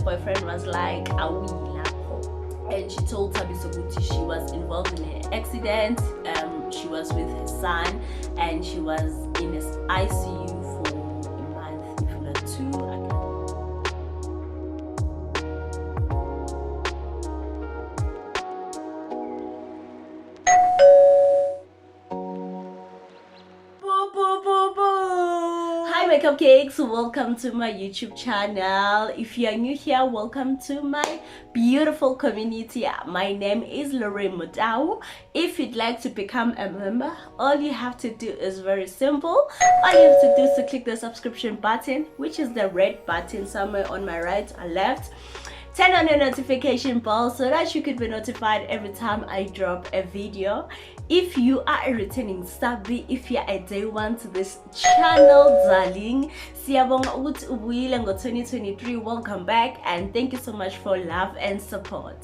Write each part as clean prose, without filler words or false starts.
boyfriend was like, "Awi lapho," and she told Thabiso Guti she was involved in an accident. She was with her son, and she was in his ICU for a month, if not two. My cupcakes, welcome to my YouTube channel. If you are new here, welcome to my beautiful community. My name is LourraineMotau. If you'd like to become a member, all you have to do is very simple. All you have to do is to click the subscription button, which is the red button somewhere on my right or left. Turn on your notification bell so that you could be notified every time I drop a video. If you are a returning subby, if you are a day one to this channel, darling, siyabonga ukuthi ubuyile ngo-2023. Welcome back, and thank you so much for love and support.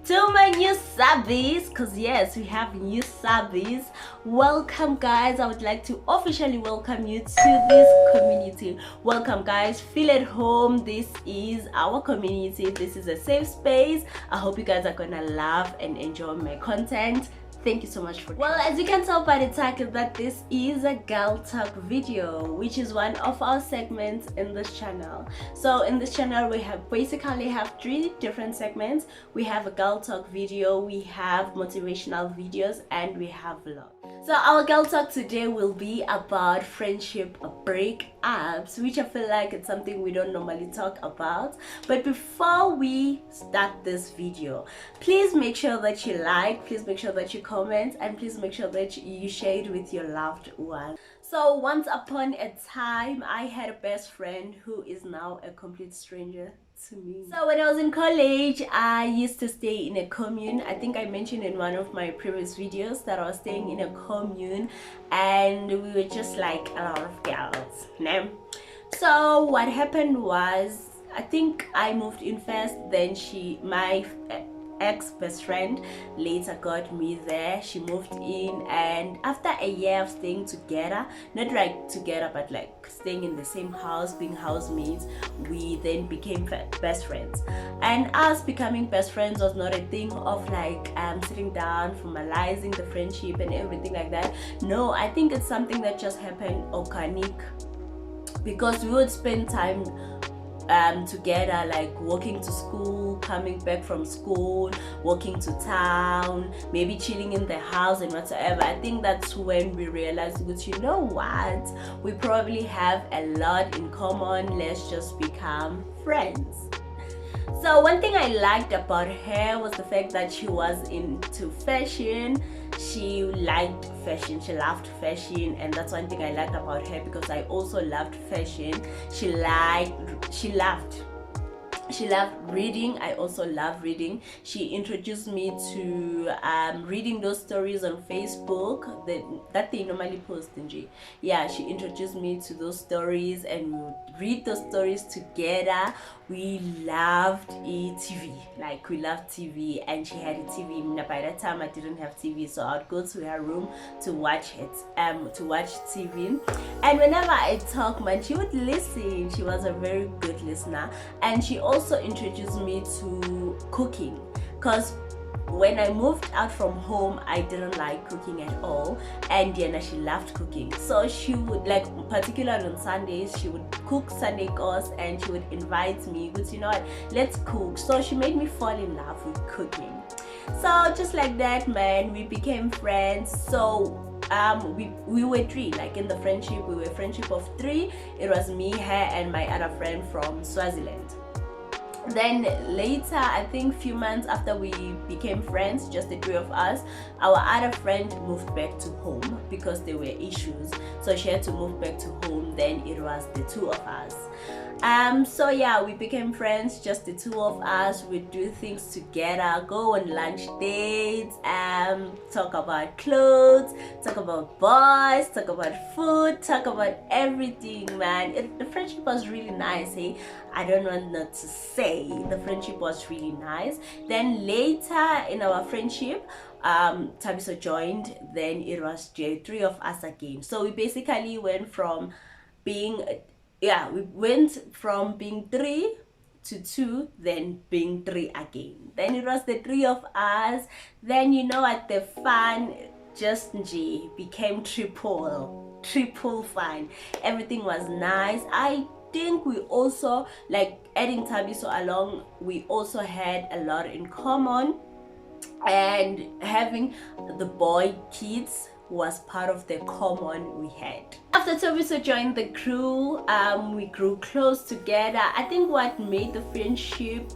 To my new subbies, because yes, we have new subbies, welcome guys. I would like to officially welcome you to this community. Welcome guys, feel at home. This is our community. This is a safe space. I hope you guys are gonna love and enjoy my content. Thank you so much for well, as you can tell by the title that this is a girl talk video, which is one of our segments in this channel. So in this channel we basically have three different segments. We have a girl talk video, we have motivational videos, and we have vlog. So our girl talk today will be about friendship breakups, which I feel like it's something we don't normally talk about. But before we start this video, please make sure that you like, please make sure that you comment, and please make sure that you share it with your loved one. So once upon a time, I had a best friend who is now a complete stranger to me. So when I was in college, I used to stay in a commune. I think I mentioned in one of my previous videos that I was staying in a commune, and we were just like a lot of girls. So what happened was, I think I moved in first, then my ex-best friend later got me there. She moved in, and after a year of staying together, not like together but like staying in the same house, being housemates, we then became best friends. And us becoming best friends was not a thing of like sitting down, formalizing the friendship and everything like that. No, I think it's something that just happened organic, because we would spend time together, like walking to school, coming back from school, walking to town, maybe chilling in the house and whatsoever. I think that's when we realized, you know what, we probably have a lot in common. Let's just become friends. So one thing I liked about her was the fact that she was into fashion. She liked fashion, she loved fashion, and that's one thing I liked about her, because I also loved fashion. She loved reading. I also love reading. She introduced me to reading those stories on Facebook that they normally post in G. Yeah, she introduced me to those stories, and we would read those stories together. We loved TV, like we loved TV, and she had a TV. By that time I didn't have TV, so I would go to her room to watch TV. And whenever I talk, man, she would listen. She was a very good listener. And she also introduced me to cooking, because when I moved out from home, I didn't like cooking at all, and Diana, she loved cooking. So she would, like, particularly on Sundays, she would cook Sunday course, and she would invite me, but you know what, let's cook. So she made me fall in love with cooking. So just like that, man, we became friends. So we were three, like in the friendship, we were a friendship of three. It was me, her, and my other friend from Swaziland. Then later, I think few months after we became friends, just the three of us, our other friend moved back to home because there were issues, so she had to move back to home. Then it was the two of us. So yeah, we became friends, just the two of us. We do things together, go on lunch dates, talk about clothes, talk about boys, talk about food, talk about everything, man. The friendship was really nice, hey? I don't want not to say, the friendship was really nice. Then later in our friendship, Thabiso joined. Then it was the three of us again. So we basically went from being we went from being three to 2, then being 3 again. Then it was the 3 of us. Then you know what, the fun just became triple fun. Everything was nice. I think we also, like, adding Tabiso along, we also had a lot in common, and having the boy kids was part of the common we had. After Tabiso joined the crew, we grew close together. I think what made the friendship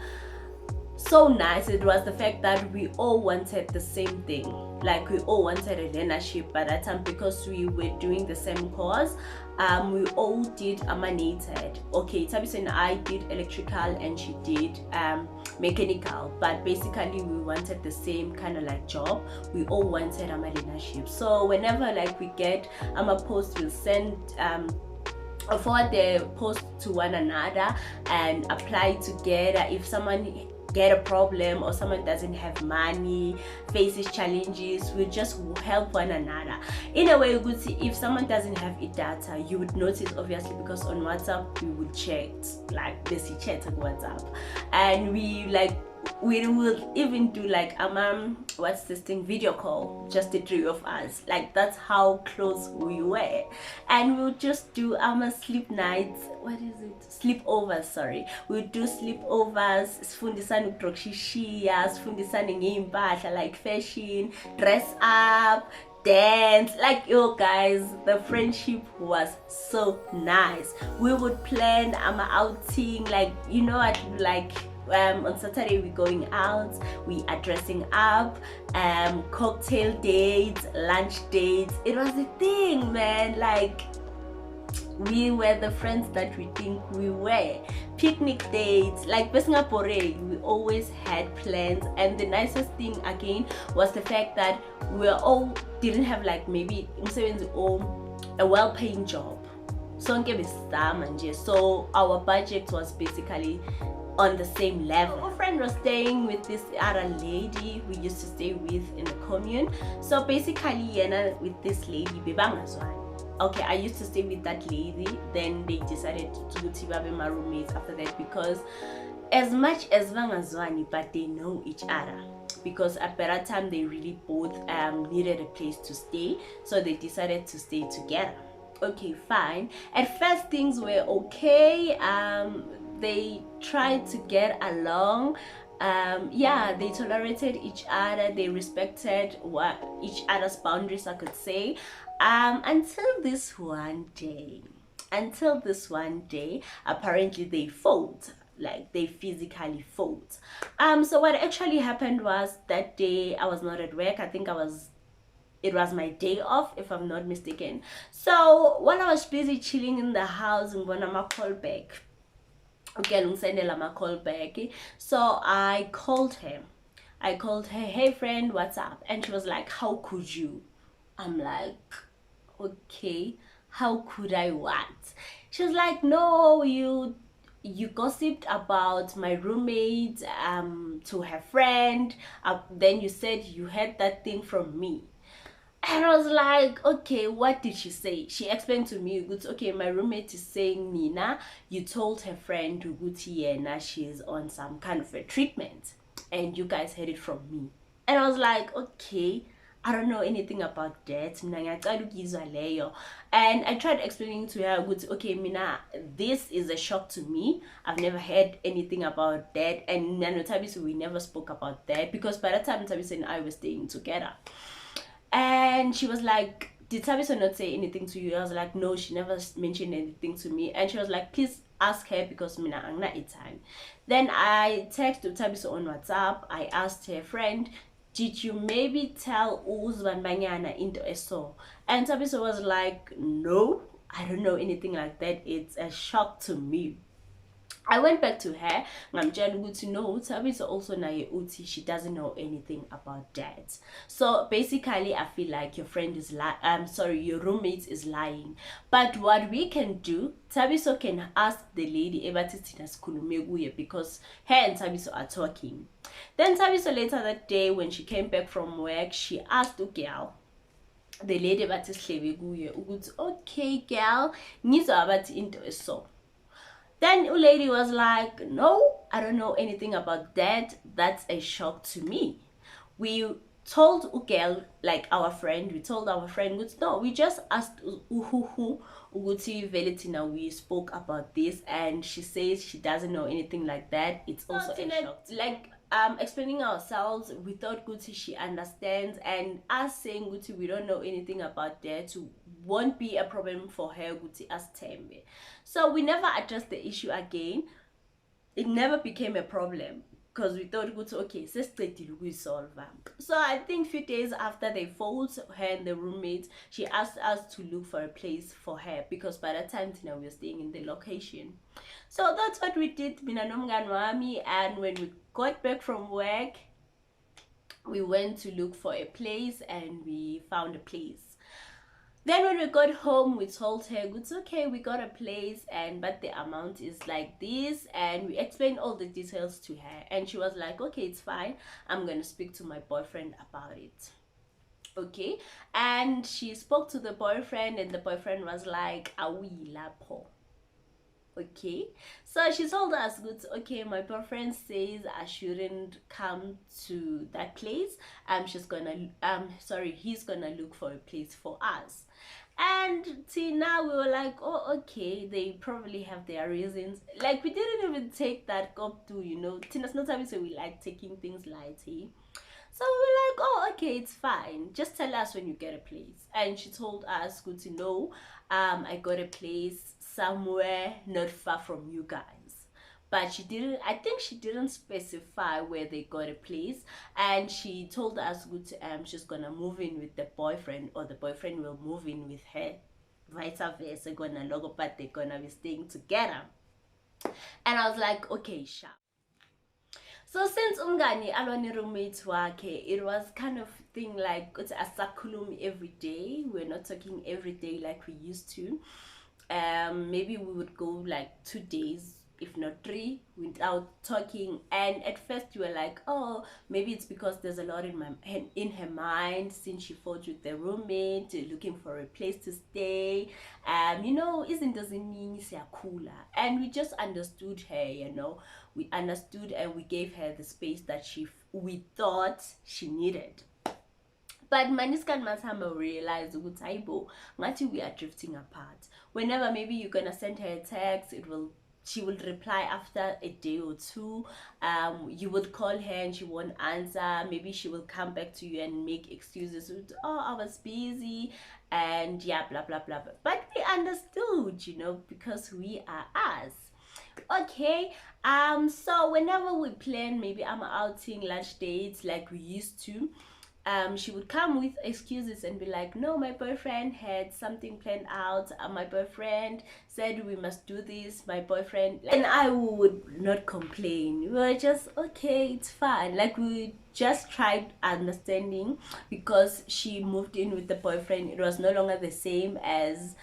so nice, it was the fact that we all wanted the same thing. Like, we all wanted a learnership by that time, because we were doing the same course. We all did emanated. Okay, Tabiso and I did electrical and she did mechanical, but basically we wanted the same kind of like job. We all wanted a learnership. So whenever like we get a post, we'll send forward the post to one another and apply together. If someone get a problem or someone doesn't have money, faces challenges, we just help one another. In a way, you could see if someone doesn't have data, you would notice obviously, because on WhatsApp we would check, like this chat on WhatsApp, and we will even do like what's this thing, video call, just the 3 of us. Like, that's how close we were. And we'll just do sleep nights, sleepovers, sorry. We'll do sleepovers, sifundisane ukudrokshishiya, sifundisane ngeimpahla, like fashion, dress up, dance. Like, yo guys, the friendship was so nice. We would plan outing, like, you know what, like on Saturday we're going out, we are dressing up, cocktail dates, lunch dates. It was a thing, man. Like, we were the friends that we think we were. Picnic dates, like Singapore, we always had plans. And the nicest thing again was the fact that we all didn't have like maybe a well-paying job. So our budget was basically on the same level. Our friend was staying with this other lady we used to stay with in the commune. So basically, with this lady, okay, I used to stay with that lady. Then they decided to be my roommates after that, because as much as Vangazwani, but they know each other. Because at that time they really both needed a place to stay, so they decided to stay together. Okay, fine. At first things were okay. They tried to get along. They tolerated each other, they respected each other's boundaries, I could say, until this one day, apparently they fought. Like, they physically fought. So what actually happened was, that day I was not at work. I think it was my day off, if I'm not mistaken. So while I was busy chilling in the house, I'm gonna call back. Okay, call back. So I called her. Hey friend, what's up? And she was like, how could you? I'm like, okay, how could I what? She was like, no, you gossiped about my roommate to her friend. Then you said you heard that thing from me. And I was like, okay, what did she say? She explained to me, okay, my roommate is saying, Nina, you told her friend she's on some kind of a treatment, and you guys heard it from me. And I was like, okay, I don't know anything about that. And I tried explaining to her, okay, Mina, this is a shock to me. I've never heard anything about that. And Tabiso, we never spoke about that, because by the time Tabiso and I were staying together. And she was like, did Tabiso not say anything to you? I was like, no, she never mentioned anything to me. And she was like, please ask her, because mina angna time. Then I texted Tabiso on WhatsApp. I asked her friend, did you maybe tell Uzvan Banyana into a so? And Tabiso was like, no, I don't know anything like that. It's a shock to me. I went back to her. I'm good to know Tabiso also naye uti, she doesn't know anything about that. So basically, I feel like your friend is your roommate is lying. But what we can do, Tabiso can ask the lady because her and Tabiso are talking. Then Tabiso later that day, when she came back from work, she asked the girl, the lady okay girl, nizo abati into a so. Then a lady was like, no, I don't know anything about that. That's a shock to me. We told Ugel, like our friend, we told our friend, no, we just asked Uhuhu Uguti Velitina, we spoke about this, and she says she doesn't know anything like that. It's also a shock. Like explaining ourselves, we thought Guti she understands, and us saying Guti we don't know anything about that won't be a problem for her, Guti as Tembe. So we never addressed the issue again. It never became a problem because we thought okay, we solve. So I think a few days after they fought, her and the roommate, she asked us to look for a place for her because by that time Tina, we were staying in the location. So that's what we did, Mina Nomgan Wami, and when we got back from work, we went to look for a place and we found a place. Then when we got home, we told her, it's okay, we got a place, but the amount is like this, and we explained all the details to her, and she was like, okay, it's fine, I'm gonna speak to my boyfriend about it. Okay, and she spoke to the boyfriend, and the boyfriend was like, awi lapo. Okay, so she told us, good, okay, my boyfriend says I shouldn't come to that place. He's gonna look for a place for us. And see, now we were like, oh, okay, they probably have their reasons. Like, we didn't even take that up to, Tina's not having, so we like taking things lightly. So we were like, oh, okay, it's fine. Just tell us when you get a place. And she told us, good to know, I got a place somewhere not far from you guys. But I think she didn't specify where they got a place. And she told us, good to, she's gonna move in with the boyfriend, or the boyfriend will move in with her. Vice versa, gonna logo, but they're gonna be staying together. And I was like, okay, sharp. So since umngani alone roommate wake, it was kind of thing like it's a sakulum every day. We're not talking every day like we used to. Maybe we would go like 2 days, if not 3, without talking. And at first you were like, oh, maybe it's because there's a lot in her mind since she fought with the roommate, looking for a place to stay. Isn't doesn't mean cooler. And we just understood her. We understood, and we gave her the space that we thought she needed. But Maniskan Masama realized we are drifting apart. Whenever maybe you're gonna send her a text, she will reply after a day or 2. You would call her and she won't answer. Maybe she will come back to you and make excuses. Oh, I was busy, and yeah, blah blah blah. But we understood, because we are us. Okay, so whenever we plan, maybe I'm outing, lunch dates like we used to, she would come with excuses and be like, no, my boyfriend had something planned out, my boyfriend said we must do this, my boyfriend, and I would not complain. We were just, okay, it's fine. Like, we just tried understanding, because she moved in with the boyfriend. It was no longer the same as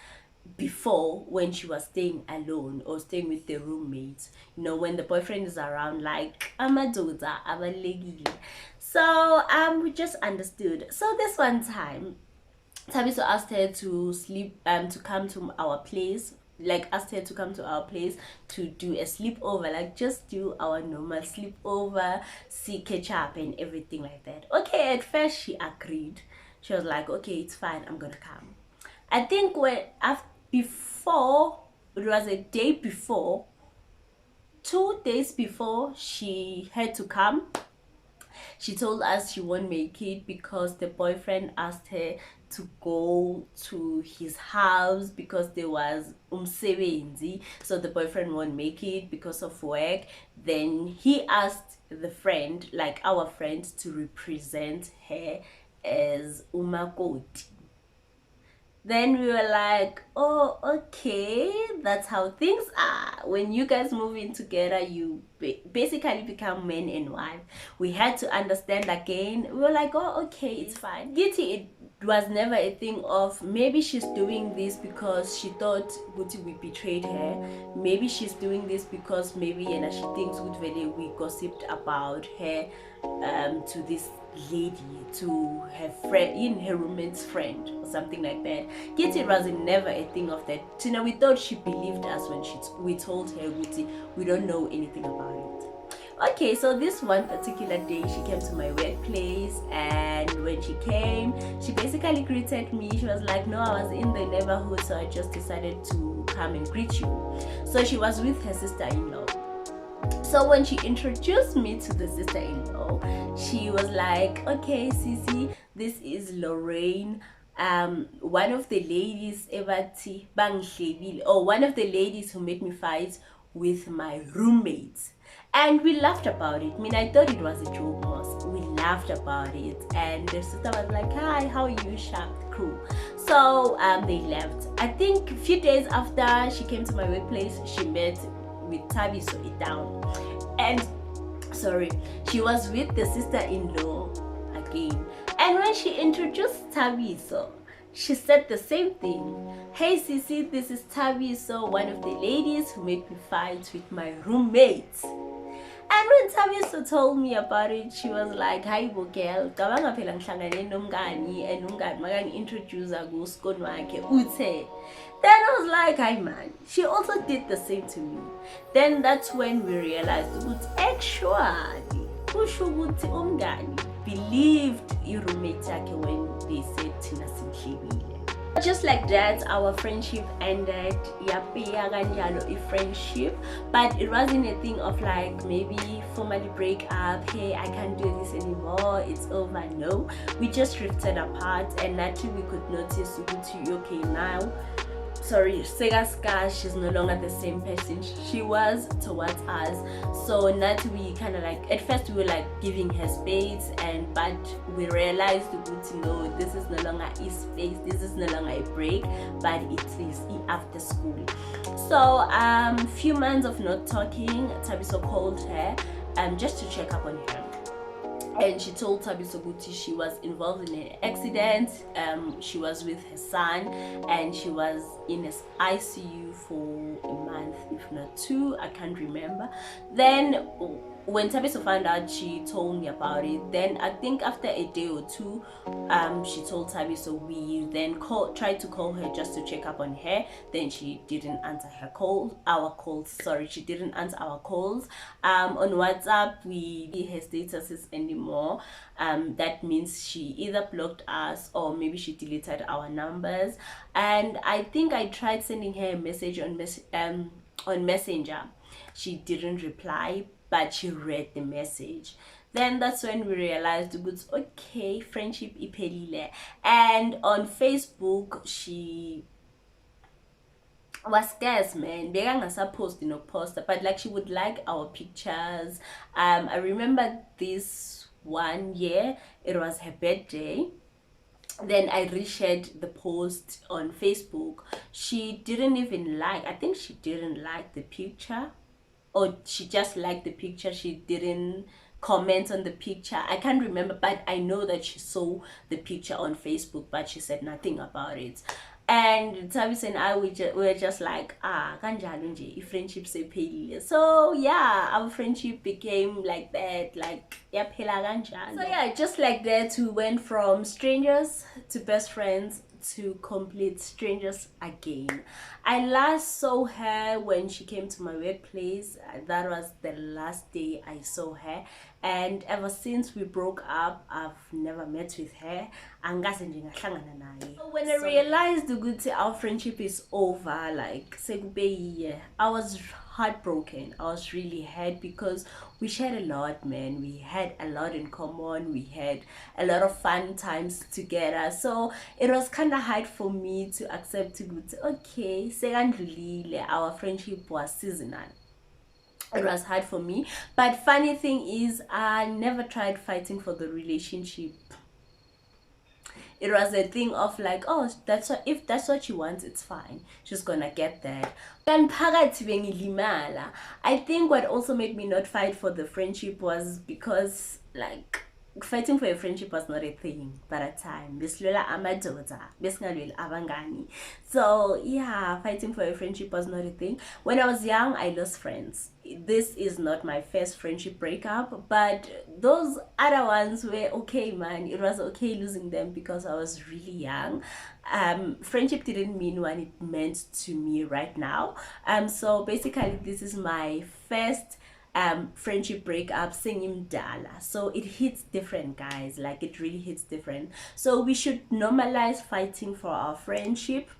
before when she was staying alone or staying with the roommates. When the boyfriend is around, like, amadoda abalekile. So we just understood. So this one time, Tabiso asked her to to come to our place, asked her to come to our place to do a sleepover, like just do our normal sleepover, see, catch up and everything like that. Okay, at first she agreed. She was like, okay, it's fine, I'm gonna come. I think before, it was a day before, 2 days before she had to come, she told us she won't make it because the boyfriend asked her to go to his house because there was umsebenzi, so the boyfriend won't make it because of work. Then he asked the friend, like our friend, to represent her as umakoti. Then we were like, oh, okay, that's how things are. When you guys move in together, you basically become man and wife. We had to understand again. We were like, oh, okay, it's fine. Gitty, It was never a thing of maybe she's doing this because she thought Guti we betrayed her. Maybe she's doing this because maybe she thinks we gossiped about her to this lady, to her friend, in her roommate's friend or something like that. It was never a thing of that. We thought she believed us when we told her Guti we don't know anything about it. Okay, so this one particular day she came to my workplace, and when she came, she basically greeted me. She was like, no, I was in the neighborhood, so I just decided to come and greet you. So she was with her sister-in-law. So when she introduced me to the sister-in-law, she was like, okay, Sisi, this is Lorraine, one of the ladies one of the ladies who made me fight with my roommates. And we laughed about it. I mean, I thought it was a joke, Moss. We laughed about it, and the sister was like, hi, how are you, sharp crew? So they left. I think a few days after she came to my workplace, she met with Tabiso down, and she was with the sister-in-law again. And when she introduced Tabiso, she said the same thing. Hey Sisi, this is Tabiso, one of the ladies who made me fight with my roommates. And when Tabiso told me about it, she was like, hi bo girl, kabanga phela ngihlangane nomngani and umngani makani introduce kuskoni wakhe uthe. Then I was like, hi man, she also did the same to me. Then that's when we realized that actually kusho ukuthi umngani believed i-roommate yakhe when they said thina simhlebile. Just like that, our friendship ended. Friendship, but it wasn't a thing of like maybe formally break up. Hey, I can't do this anymore, it's over. No, we just drifted apart, and naturally we could notice okay now. Segaska, she's no longer the same person she was towards us. So not we kind of like, at first we were like giving her space, but we realized no, this is no longer a space, this is no longer a break, but it is after school. So few months of not talking, Tabiso called her just to check up on her. And she told Tabiso Guti she was involved in an accident. She was with her son, and she was in an ICU for a month, if not two. I can't remember. Then when Tabiso found out, she told me about it. Then I think after a day or two, she told Tabiso. We then tried to call her just to check up on her. Then she didn't answer our calls. She didn't answer our calls. On WhatsApp, we see her statuses anymore. That means she either blocked us or maybe she deleted our numbers. And I think I tried sending her a message on Messenger. She didn't reply, but she read the message. Then that's when we realized okay, friendship iphelile. And on Facebook, she was scarce, man. Supposed to post, but like she would like our pictures. I remember this one year, it was her birthday. Then I reshared the post on Facebook. She didn't even like, I think she didn't like the picture, or she just liked the picture. She didn't comment on the picture. I can't remember, but I know that she saw the picture on Facebook, but she said nothing about it. And Tavis and I were just like, kanjalo nje, friendship sephelile. So yeah, our friendship became like that, like yaphela kanjalo. So yeah, just like that, we went from strangers to best friends to complete strangers again. I last saw her when she came to my workplace. That was the last day I saw her, and ever since we broke up, I've never met with her. So when I realized our friendship is over, like I was heartbroken. I was really hurt because we shared a lot, man. We had a lot in common. We had a lot of fun times together. So it was kind of hard for me to accept okay, our friendship was seasonal. It was hard for me, but funny thing is, I never tried fighting for the relationship. It was a thing of like, oh, if that's what she wants, it's fine, she's gonna get that. I think what also made me not fight for the friendship was because like fighting for a friendship was not a thing by that time. So yeah, fighting for a friendship was not a thing. When I was young, I lost friends. This is not my first friendship breakup, but those other ones were okay, man. It was okay losing them because I was really young. Friendship didn't mean what it meant to me right now. So basically this is my first friendship breakup singing dala, so it hits different, guys. Like, it really hits different. So we should normalize fighting for our friendship.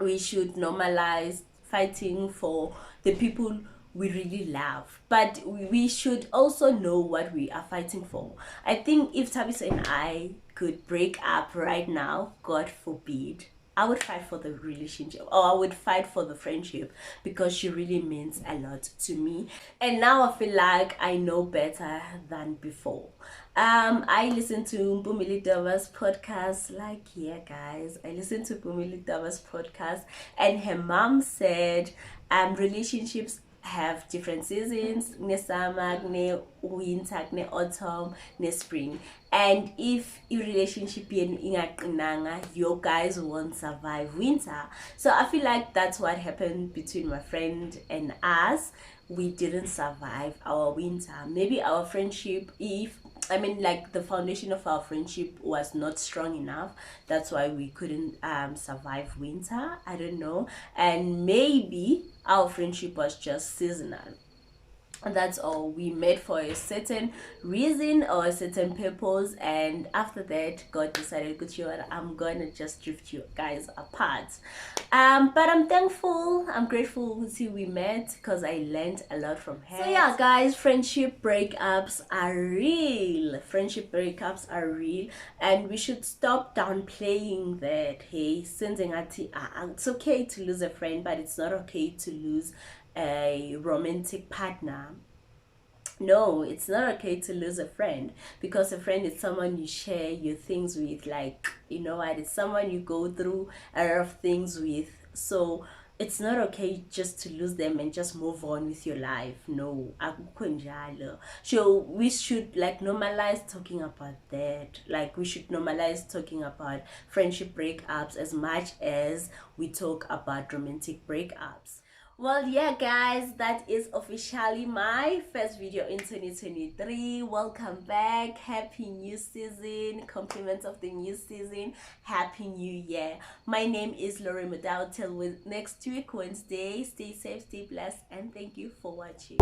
We should normalize fighting for the people we really love, but we should also know what we are fighting for. I think if Tabitha and I could break up right now, God forbid, I would fight for the relationship, or I would fight for the friendship, because she really means a lot to me. And now I feel like I know better than before. I listen to Mpumili Dava's podcast. Like, yeah, guys, I listened to Mpumili Dava's podcast, and her mom said relationships have different seasons, ne summer, ne winter, ne autumn, ne spring. And if your relationship you guys won't survive winter. So I feel like that's what happened between my friend and us. We didn't survive our winter. Maybe our friendship, like the foundation of our friendship was not strong enough. That's why we couldn't survive winter. I don't know. And maybe our friendship was just seasonal. And that's all. We met for a certain reason or a certain purpose, and after that God decided, good, you, I'm gonna just drift you guys apart. But I'm thankful, I'm grateful to we met, because I learned a lot from her. So yeah, guys, friendship breakups are real. Friendship breakups are real, and we should stop downplaying that. Hey, it's okay to lose a friend, but it's not okay to lose a romantic partner. No, it's not okay to lose a friend, because a friend is someone you share your things with. Like, you know what, it's someone you go through a lot of things with. So it's not okay just to lose them and just move on with your life. No, so we should normalize talking about that. Like, we should normalize talking about friendship breakups as much as we talk about romantic breakups. Well, yeah, guys, that is officially my first video in 2023. Welcome back. Happy new season. Compliments of the new season. Happy new year. My name is LourraineMotau. Till with next week, Wednesday. Stay safe, stay blessed, and thank you for watching.